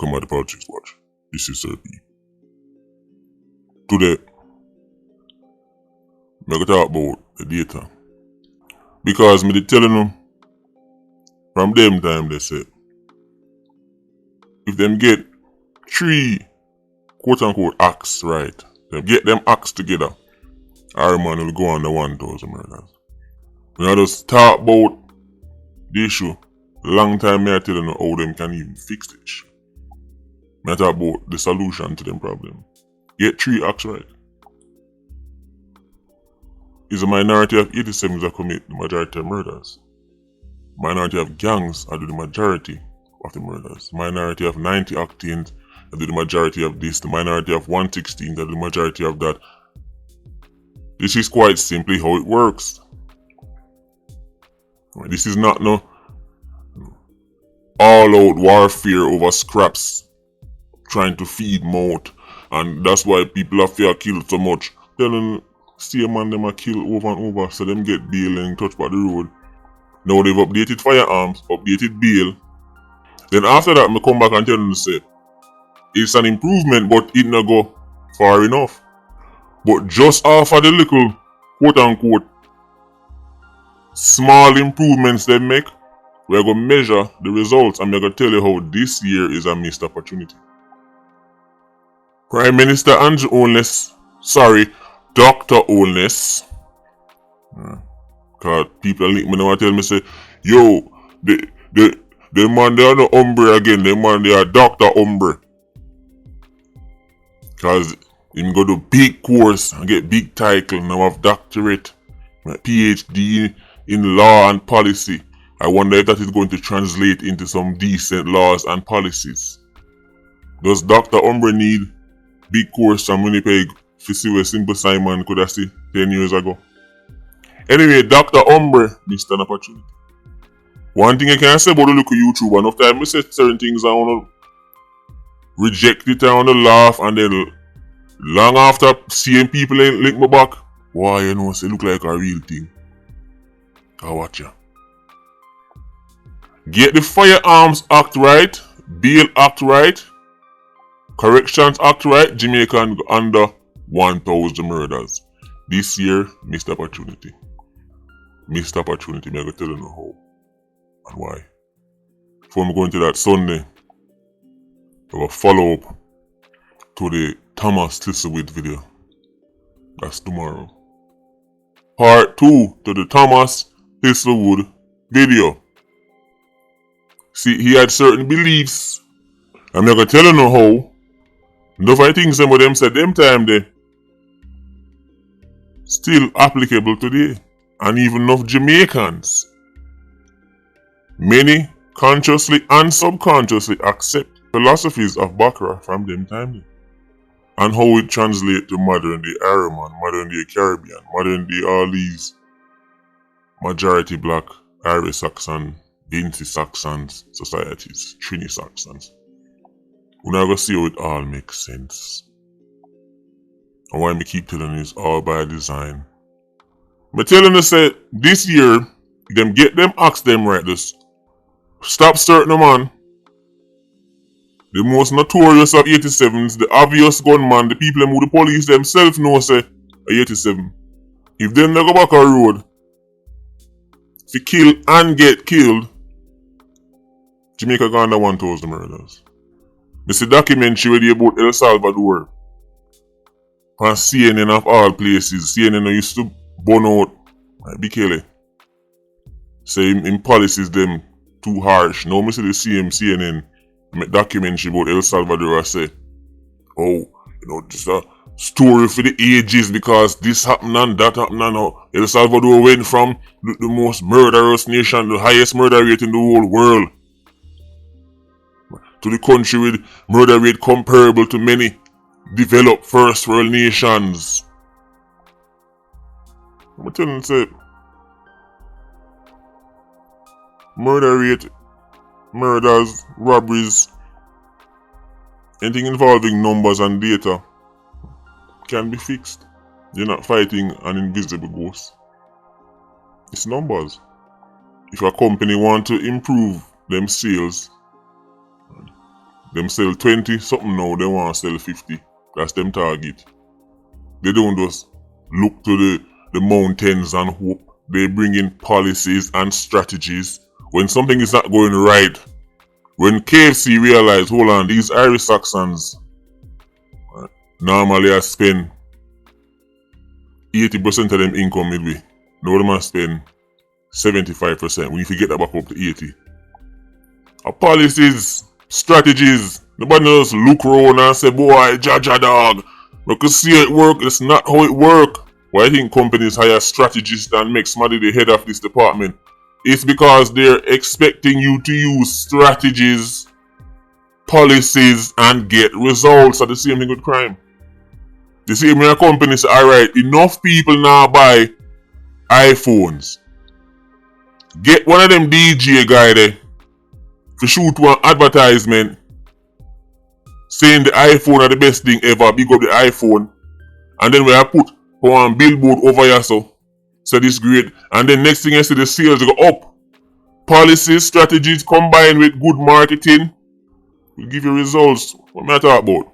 Welcome to the Politricks Watch. This is Sir P. Today, I'm going to talk about the data. Because me telling them, from them time they said, if them get 3 quote-unquote acts right, them get them acts together, our man will go on the 1,000 murders. When I just talk about the issue, long time me I tell them how them can even fix it. I talk about the solution to them problem. Get 3 acts right. It's a minority of 87s that commit the majority of murders. Minority of gangs that do the majority of the murders. Minority of 90 octanes that do the majority of this. The minority of 116 that do the majority of that. This is quite simply how it works. This is not no all-out warfare over scraps trying to feed mouth, and that's why people have fear killed so much. Telling see man them a kill over and over so them get bail and touch by the road. Now they've updated firearms, updated bail. Then after that I come back and tell them to say it's an improvement but it not go far enough. But just after the little quote unquote small improvements they make, we're going to measure the results and we're going to tell you how this year is a missed opportunity. Prime Minister Andrew Holness, Dr. Holness, because people link me now and tell me say, yo, the man they are no hombre again, the man they are Dr. Hombre. Because him go do big course and get big title, now have doctorate, PhD in law and policy. I wonder if that is going to translate into some decent laws and policies. Does Dr. Hombre need big course from Winnipeg to see where Simple Simon could have seen 10 years ago? Anyway, Dr. Hombre missed an opportunity. One thing I can say about the local YouTuber, enough time I say certain things I want to reject it, I want to laugh, and then long after seeing people ain't link me back, why you know, say look like a real thing. I watch ya. Get the Firearms Act right, Bail Act right, Corrections Act right, Jamaican under 1,000 murders. This year, missed opportunity. Missed opportunity, I'm going to tell you how and why. Before I'm going to that Sunday, I will follow up to the Thomas Thistlewood video. That's tomorrow. Part 2 to the Thomas Thistlewood video. See, he had certain beliefs. I'm not going to tell you no how. Enough of things some of them said them time there. Still applicable today. And even enough Jamaicans. Many consciously and subconsciously accept philosophies of Bakra from them time there. And how it translates to modern day Ironman, modern day Caribbean, modern day all these majority black Irish Saxon, Vinci Saxons societies, Trini Saxons. We're not gonna see how it all makes sense. And why me keep telling you it's all by design. I'm telling you say this year, them get them acts them right, just stop certain man. The most notorious of 87s, the obvious gunman, the people who the police themselves know say are 87. If them not go back on road, to kill and get killed, Jamaica gone under 1,000 murders. There's a documentary where they about El Salvador. On CNN of all places. CNN used to burn out like Kelly. Say in policies them too harsh. Now I see the same CNN documentary about El Salvador. I say, oh, you know, just a story for the ages because this happened and that happened and now El Salvador went from the most murderous nation, the highest murder rate in the whole world, to the country with murder rate comparable to many developed first world nations. I'm telling you, say, murder rate, murders, robberies, anything involving numbers and data can be fixed. You're not fighting an invisible ghost. It's numbers. If a company want to improve them sales, Them sell 20 something now, they want to sell 50. That's them target. They don't just look to the mountains and hope. They bring in policies and strategies. When something is not going right, when KFC realize, hold on, these Irish Saxons normally I spend 80% of them income midway. Now them I spend 75%. We need to get that back up to 80. Our policies, strategies, nobody just look around and say, boy, jaja dog. We can see it work. That's not how it work. Why I think companies hire strategists and make somebody the head of this department? It's because they're expecting you to use strategies, policies, and get results. Are the same thing with crime. The same way a company say, alright, enough people now buy iPhones. Get one of them DJ guy there to shoot one advertisement saying the iPhone are the best thing ever, big up the iPhone. And then we have put one billboard over here so this great. And then next thing I see the sales go up. Policies, strategies combined with good marketing will give you results. What am I talking about?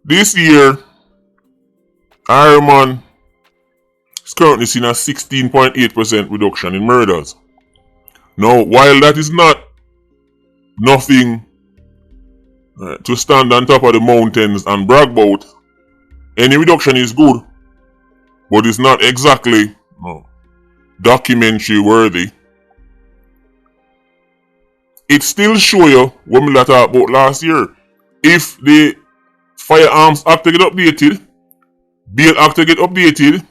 This year, Ironman is currently seeing a 16.8% reduction in murders. Now, while that is not nothing to stand on top of the mountains and brag about, any reduction is good, but it's not exactly documentary worthy. It still show you what we talked about last year. If the Firearms Act to get updated, Bail Act to get updated,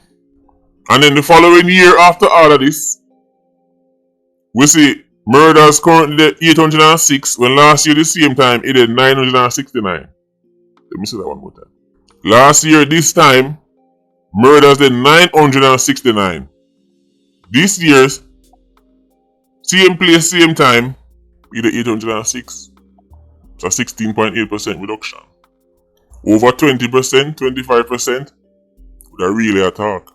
and then the following year after all of this, we see murders currently at 806, when last year the same time it did 969. Let me say that one more time. Last year this time, murders did 969. This year's same place, same time, it did 806. It's a 16.8% reduction. Over 20%, 25% would have really a talk.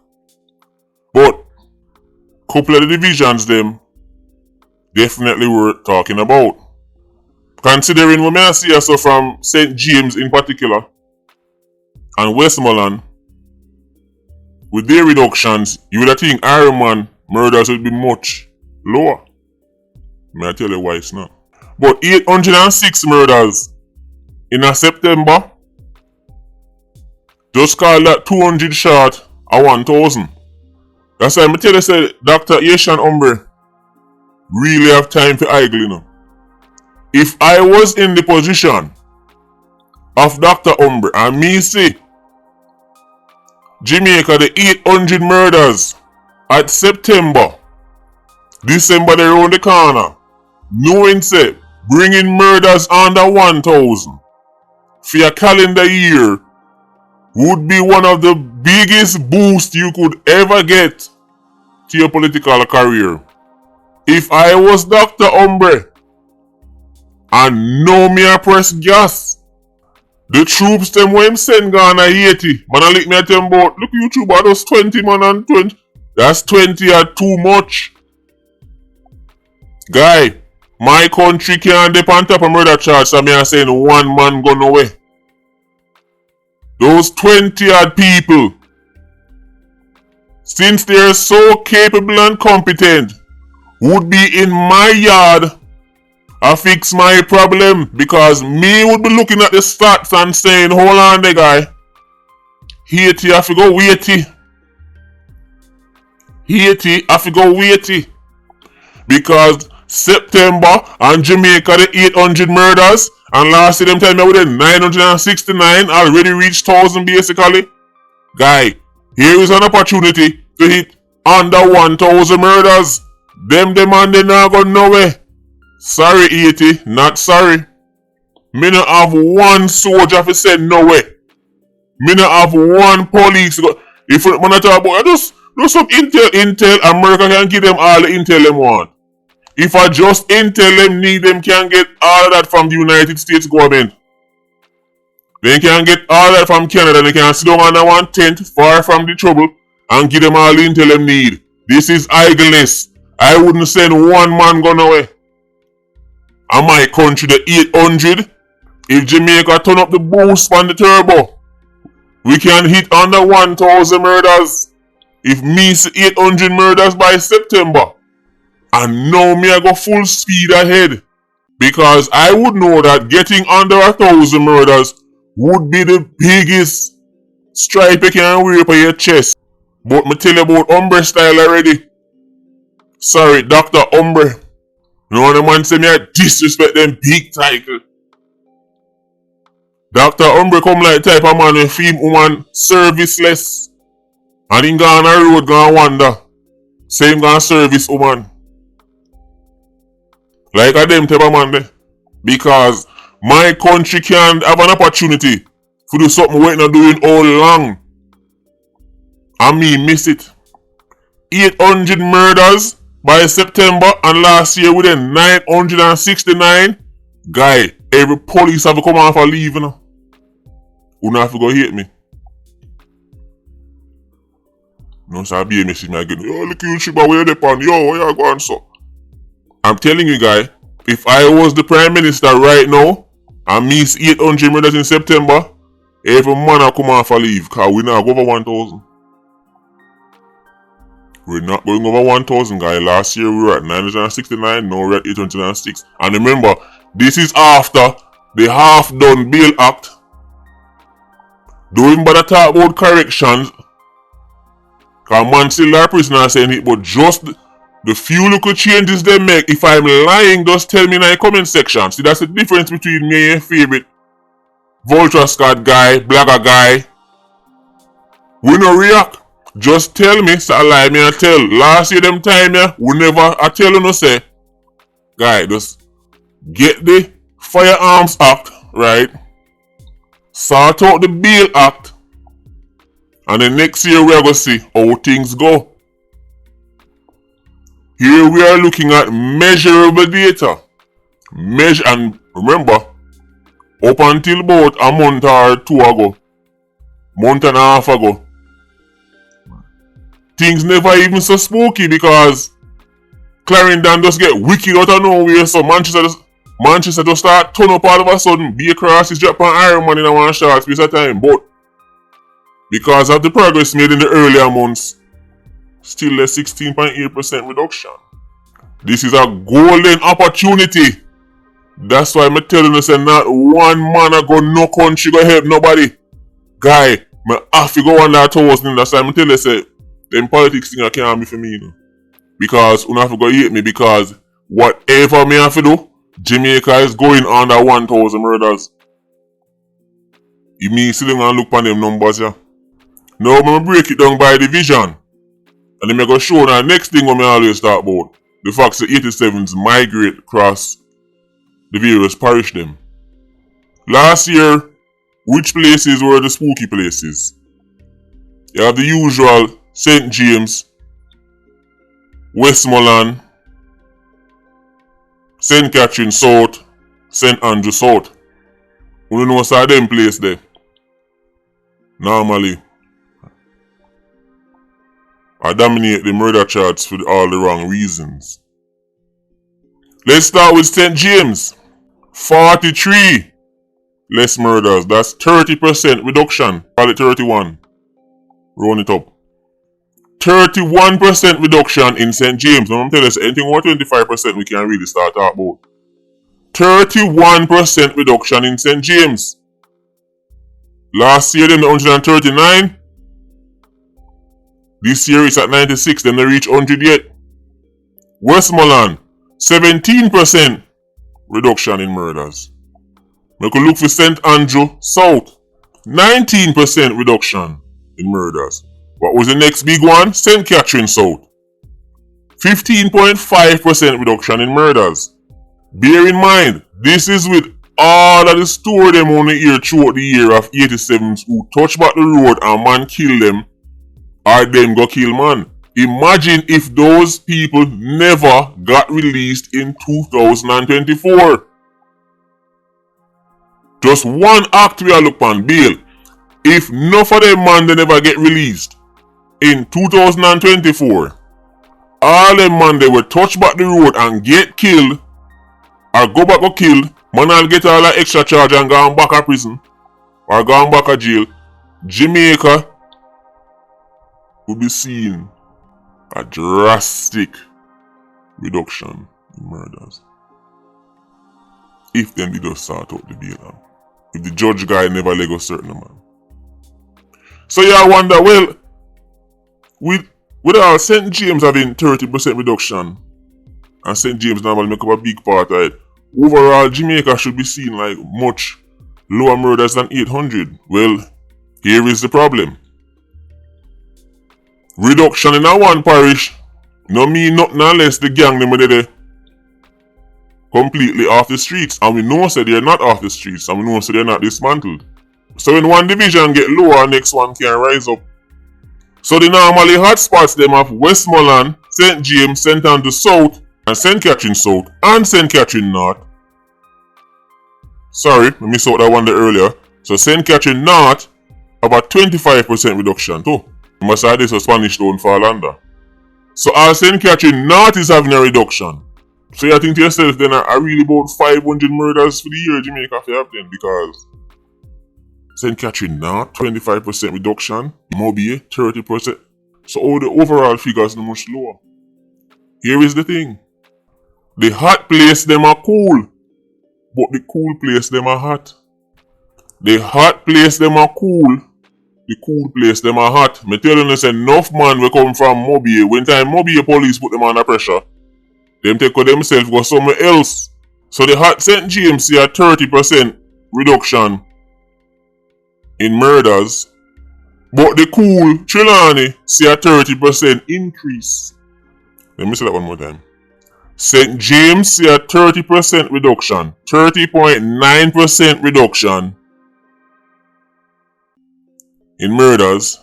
But couple of the divisions them definitely worth talking about. Considering what I see also from St. James in particular and Westmoreland, with their reductions, you would have think Ironman murders would be much lower. May I tell you why it's not. But 806 murders in a September, just call that 200 short of 1,000. That's why I tell you, say, Dr. Asian Hombre really have time for idle, you know. If I was in the position of Dr. Hombre and me say, Jamaica, the 800 murders at September, December they round the corner, knowing say, bringing murders under 1,000 for your calendar year would be one of the biggest boosts you could ever get to your political career. If I was Dr. Hombre and know me a press gas, the troops them when him send Ghana 80, man I lick me at them about, look YouTube, are those 20 man and 20, that's 20 are too much. Guy, my country can't depend on top of murder charge, so me are saying one man gone away. Those 20 odd people, since they are so capable and competent, would be in my yard and fix my problem, because me would be looking at the stats and saying, hold on there guy, Haiti have to go weighty. Haiti have to go weighty. Because September and Jamaica the 800 murders, and last year them time me with 969, already reached 1,000 basically. Guy, here is an opportunity to hit under 1,000 murders. Them man they not go nowhere. Sorry 80, not sorry. Me not have one soldier for send nowhere. Me not have one police. If you want to talk about just some intel, America can give them all the intel them want. If I just intel them need, them can get all of that from the United States government. They can get all that from Canada. They can sit down under one tent far from the trouble and give them all the intel them need. This is idleness. I wouldn't send one man gone away. And my country the 800. If Jamaica turn up the boost on the turbo, we can hit under 1,000 murders. If me see 800 murders by September. And now me I go full speed ahead. Because I would know that getting under 1,000 murders would be the biggest stripe you can wear on your chest. But me tell you about Umbre style already. Sorry, Dr. Umbre. You know the man say me I disrespect them big title. Dr. Umbre come like type of man who feel woman serviceless. And him go on a road gonna wander. Say him gonna service woman. Like a them type of man there. Because my country can't have an opportunity to do something we're not doing all along. And me miss it. 800 murders by September, and last year we did 969. Guy, every police have to come off a leave, you know. Who not have to go hate me. No, so I be a message me again. Yo, look you ship away the pan. Yo, where you going so? I'm telling you, guy, if I was the Prime Minister right now and miss 800 murders in September, every man will come off a leave because we not go over 1,000. We're not going over 1,000, guy. Last year we were at 969, now we're at 806. And remember, this is after the half-done Bail Act. Don't even bother talk about corrections. Because man still are prisoner saying it, but just the few little changes they make, if I'm lying, just tell me in the comment section. See, that's the difference between me and your favorite Vulture Scott guy, blogger guy. We no react. Just tell me, so I lie me and tell. Last year them time yeah, we never, I tell you no say, guy, just get the Firearms Act, right? Sort out the Bail Act. And then next year we are going to see how things go. Here we are looking at measurable data. And remember, up until about a month or two ago, month and a half ago, things never even so spooky because Clarendon just get wicked out of nowhere. So Manchester just start turn up all of a sudden. Be across is drop on Iron Man in a one short space of time. But because of the progress made in the earlier months, still a 16.8% reduction. This is a golden opportunity. That's why I'm telling you, say not one man a go no country go help nobody. Guy, me have to go on that 1,000. That's why I'm telling you, say them politics thing can't be for me, you know. Because you have to go hate me because whatever me have to do, Jamaica is going under 1,000 murders. You mean still gonna look on them numbers, yeah? Now I'm gonna break it down by division. And then I'm gonna show the next thing I'm always talk about. The fact that 87s migrate across the various parish them. Last year, which places were the spooky places? You have the usual St. James, Westmoreland, St. Catherine South, St. Andrew South. You know what's them place there? Normally, I dominate the murder charts for all the wrong reasons. Let's start with St. James. 43 less murders. That's 30% reduction. Call it 31. Round it up. 31% reduction in St. James. Now I'm telling you, anything over 25% we can really start talk about. 31% reduction in St. James. Last year, then 139. This year it's at 96. Then they reach 100 yet. Westmoreland, 17% reduction in murders. We could look for St. Andrew South, 19% reduction in murders. What was the next big one? St. Catherine South, 15.5% reduction in murders. Bear in mind, this is with all of the story them on the year throughout the year of 87s who touch back the road and man kill them or them go kill man. Imagine if those people never got released in 2024. Just one act we are look on bail. If none of them man they never get released in 2024, all them man they will touch back the road and get killed or go back or killed, man will get all that extra charge and go back to prison or go back to jail. Jamaica will be seeing a drastic reduction in murders if them did just sort out the bail. If the judge guy never let go certain man. So you wonder, well, with all St. James having 30% reduction, and St. James normally make up a big part of it, overall Jamaica should be seen like much lower murders than 800. Well, here is the problem. Reduction in a one parish no mean nothing unless the gang them are completely off the streets, and we know so they're not off the streets, and we know so they're not dismantled. So when one division get lower, next one can rise up. So the normally hotspots them have Westmoreland, St. James, St. Andrew South, and St. Catherine South, and St. Catherine North. Sorry, I missed out that one there earlier. So St. Catherine North have a 25% reduction too. You must have this a Spanish don't fall under. So all St. Catherine North is having a reduction. So you think to yourself then are really about 500 murders for the year Jamaica have then, because St. Catherine North 25% reduction, Mobile 30%. So all the overall figures are much lower. Here is the thing. The hot place them are cool, but the cool place them are hot. The hot place them are cool, the cool place them are hot. Me tell you, enough man will come from Mobile. When time Mobile police put them under pressure, them take out themselves go somewhere else. So the hot St. James see a 30% reduction in murders, but the cool Trelawney see a 30% increase. Let me say that one more time. St. James see a 30% reduction, 30.9% reduction in murders,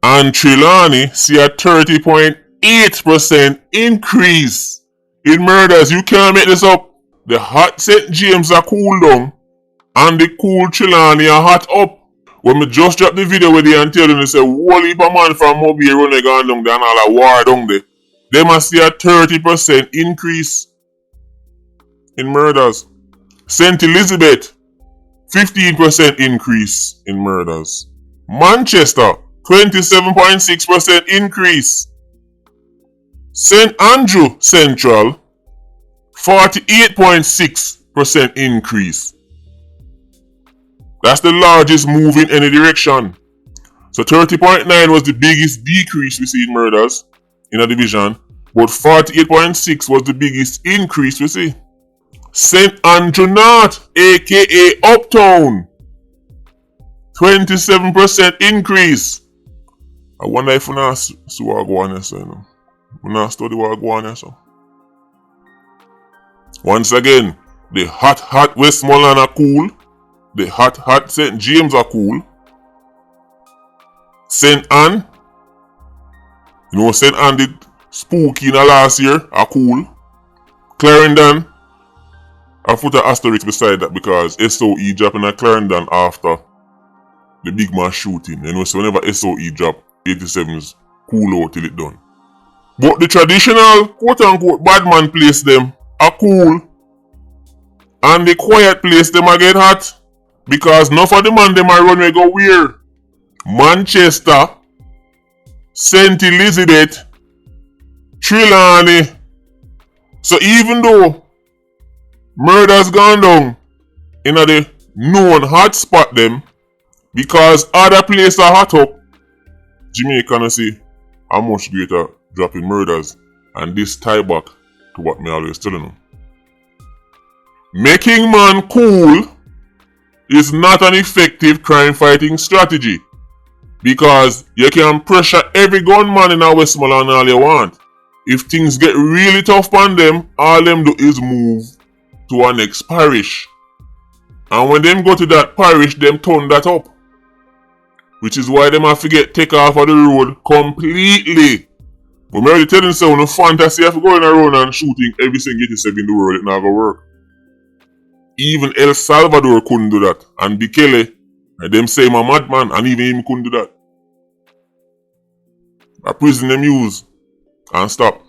and Trelawney see a 30.8% increase in murders. You can't make this up. The hot St. James are cool down, and the cool Trelawney are hot up. When me just drop the video with you and tell them, say, whole heap of man from Mobile run they gone down there and all a war down there. They must see a 30% increase in murders. St. Elizabeth, 15% increase in murders. Manchester, 27.6% increase. St. Andrew Central, 48.6% increase. That's the largest move in any direction. So 30.9 was the biggest decrease we see in murders in a division, but 48.6 was the biggest increase we see. St. Andrew North, aka Uptown, 27% increase. I wonder if we not see what go on here, so, you know. We not study what go on here, so. Once again, the hot Westmoreland are cool. The hot St. James are cool. St. Anne, you know, St. Anne did spooky in the last year, are cool. Clarendon, I put an asterisk beside that because SOE dropped in Clarendon after the big mass shooting. You know, so whenever SOE drop, 87s cool out till it done. But the traditional quote-unquote bad man place them are cool. And the quiet place them are get hot. Because enough of the man them are run we go weird. Manchester, St. Elizabeth, Trelawney. So even though murders gone down in the known hotspot them, because other places are hot up, Jamaica can see a much greater drop in murders. And this tie back to what me always telling them. Making man cool is not an effective crime fighting strategy, because you can pressure every gunman in a Westmoreland all you want. If things get really tough on them, all them do is move to our next parish. And when them go to that parish, them turn that up. Which is why them have to get take off of the road completely. But I'm already telling you, no fantasy of going around and shooting every single 87 in the world, it not gonna work. Even El Salvador couldn't do that. And Bukele, them say I'm a madman, and even him couldn't do that. A prison them use and stop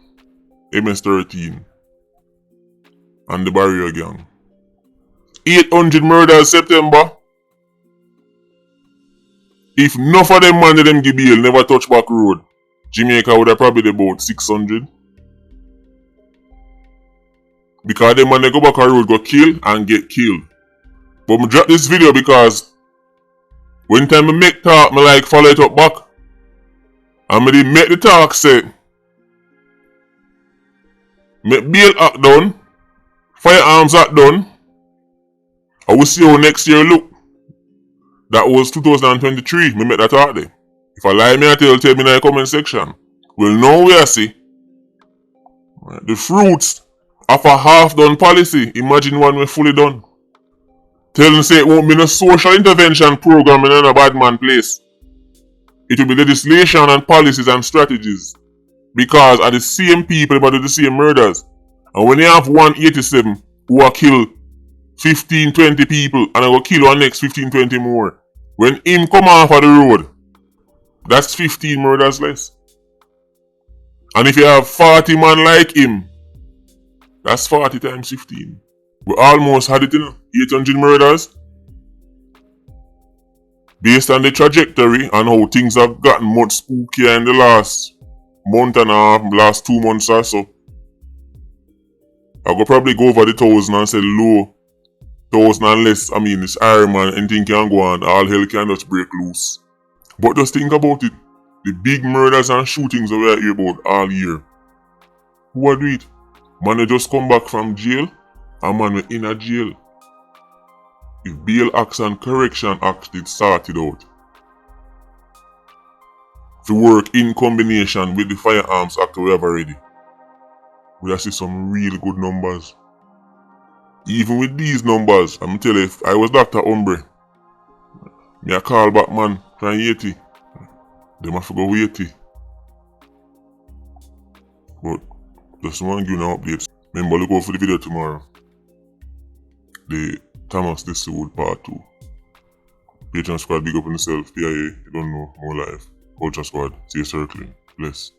MS-13. and the barrier gang. 800 murders September. If enough of them man them give bail never touch back road, Jamaica would have probably about 600. Because them man they go back a road go kill and get killed. But me drop this video because when time I make talk, me like follow it up back. And me did make the talk say, make bail act done, firearms act done, I will see how next year look. That was 2023, me make that talk there. If I lie me I tell me in the comment section. Well now we see the fruits of a half done policy, imagine one we fully done. Tell them say it won't be no social intervention program in a bad man place. It will be legislation and policies and strategies. Because are the same people about the same murders. And when you have 187 who are killed 15-20 people and I will kill one next 15-20 more. When him come off of the road, that's 15 murders less. And if you have 40 man like him, that's 40 times 15. We almost had it, 800 murders. Based on the trajectory and how things have gotten much spookier in the last month and a half, last 2 months or so. I could probably go over the 1,000 and say low. 1,000 and less, it's Iron Man, anything can go on, all hell can just break loose. But just think about it. The big murders and shootings that we are here about all year. Who are doing it? Man they just come back from jail, and man we in a jail. If bail acts and correction acts did started out to work in combination with the Firearms Act we have already, we'll see some real good numbers. Even with these numbers, I'm tell you, if I was Dr. Umbre, me a call back man from 80. Them have to go 80. But just want to give you an update. Remember, look out for the video tomorrow. The Thomas This Wood Part 2. Patreon Squad, big up on yourself. PIA, you don't know, more life. Culture Squad, see you circling. Bless.